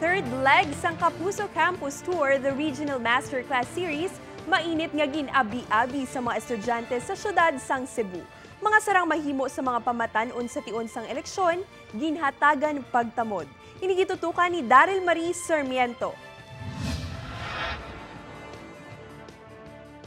third leg sang Kapuso Campus Tour, the Regional Masterclass Series, mainit nga gin-abi-abi sa mga estudyante sa syudad sang Cebu. Mga sarang mahimo sa mga pamatan-on sa tion sang eleksyon, ginhatagan pagtamod. Hinigitutukan ni Daryl Marie Sarmiento.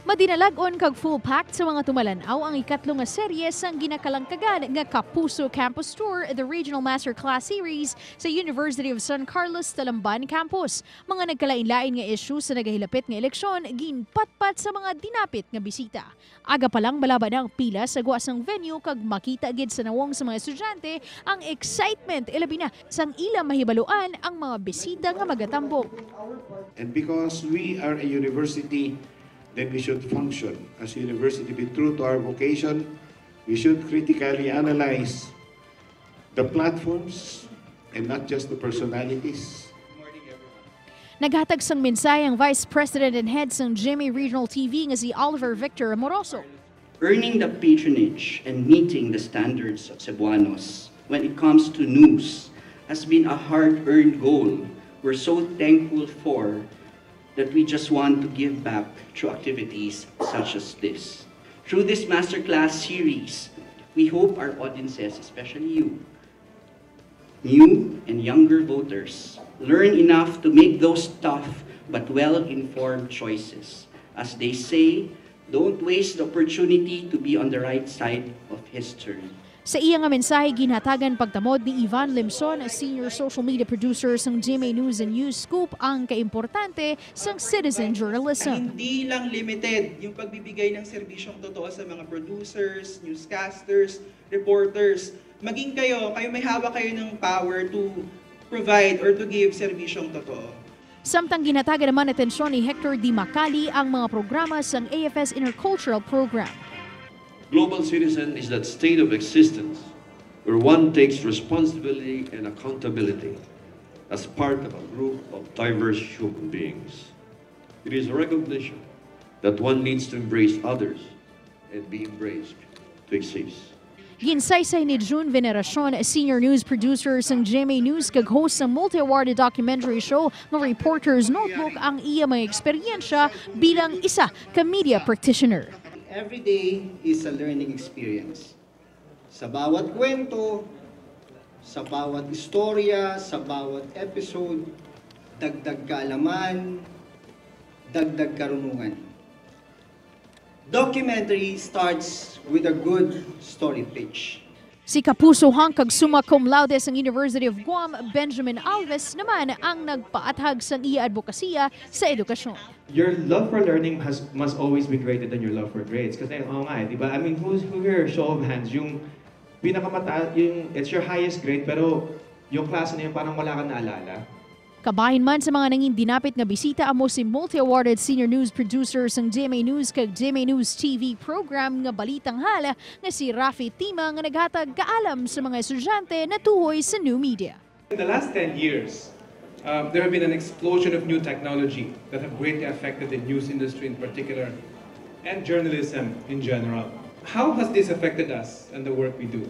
Madinalagon kag full-packed sa mga tumalanaw ang ikatlo nga serye sang ginakalangkagan nga Kapuso Campus Tour, the Regional Masterclass Series sa University of San Carlos, Talamban Campus. Mga nagkalain-lain nga issue sa nagahilapit nga eleksyon, ginpatpat sa mga dinapit nga bisita. Aga pa lang malaba na ang pila sa guwasang venue kag makita gid sa nawong sa mga estudyante ang excitement ilabi na sang ila mahibaluan ang mga bisita nga magatambok. And because we are a university, then we should function as a university, be true to our vocation. We should critically analyze the platforms and not just the personalities. Naghatag sang mensahe ang Vice President and Head sang GMA Regional TV nga si Oliver Victor Amoroso. Earning the patronage and meeting the standards of Cebuanos when it comes to news has been a hard-earned goal we're so thankful for that we just want to give back through activities such as this. Through this Masterclass series, we hope our audiences, especially you, new and younger voters, learn enough to make those tough but well-informed choices. As they say, don't waste the opportunity to be on the right side of history. Sa iya nga mensahe ginhatagan pagtamod ni Ivan Limson, senior social media producer sang GMA News and News Scoop, ang kaimportante sang citizen journalism. Hindi lang limited yung pagbibigay ng serbisyong totoo sa mga producers, newscasters, reporters. Maging kayo may hawak kayo ng power to provide or to give serbisyong totoo. Samtang ginhatagan naman atensyon ni Hector Di Macali ang mga programa sang AFS Intercultural Program. Global citizen is that state of existence where one takes responsibility and accountability as part of a group of diverse human beings. It is a recognition that one needs to embrace others and be embraced to exist. Ginsaysay ni June Veneracion, senior news producer sang GMA News kag host ng multi-awarded documentary show ng Reporter's Notebook, ang iya mga eksperyensya bilang isa ka media practitioner. Every day is a learning experience. Sa bawat kwento, sa bawat istorya, sa bawat episode, dagdag kaalaman, dagdag karunungan. Documentary starts with a good story pitch. Si Kapuso kag summa cum laude sang University of Guam, Benjamin Alves naman ang nagpaathag sang iya advokasya sa edukasyon. Your love for learning must always be greater than your love for grades. Kasi di ba? I mean, who here, show of hands, yung pinakamataas, it's your highest grade, pero yung klase na yun parang wala kang naalala. Kabahin man sa mga nanging dinapit nga bisita amo si multi-awarded senior news producer sang GMA News kag GMA News TV program nga Balitang Hala nga si Rafi Tima nga naghatag kaalam sa mga estudyante na tuhoy sa new media. In the last 10 years, there have been an explosion of new technology that have greatly affected the news industry in particular and journalism in general. How has this affected us and the work we do?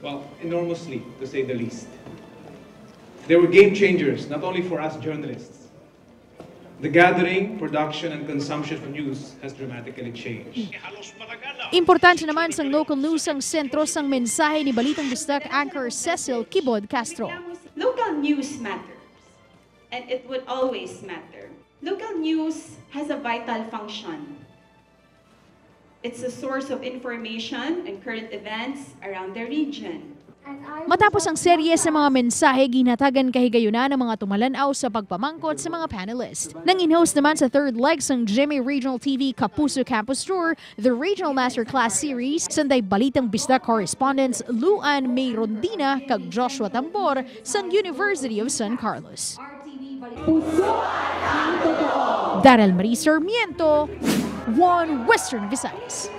Well, enormously, to say the least. They were game changers, not only for us journalists. The gathering, production, and consumption of news has dramatically changed. Importante naman sang local news ang sentro sang mensahe ni Balitang Bisdak anchor Cecil Kibod Castro. Local news matters, and it would always matter. Local news has a vital function. It's a source of information and current events around the region. Matapos ang serye sa mga mensahe, ginhatagan kahigayunan ng mga tumalanaw sa pagpamangkot sa mga panelists. Nang in-host naman sa third leg sang GMA Regional TV Kapuso Campus Tour, the Regional Masterclass Series, sanday Balitang Bisdak correspondents Luan May Rondina kag Joshua Tambor sang University of San Carlos. Daryl Marie Sarmiento, One Western Visayas.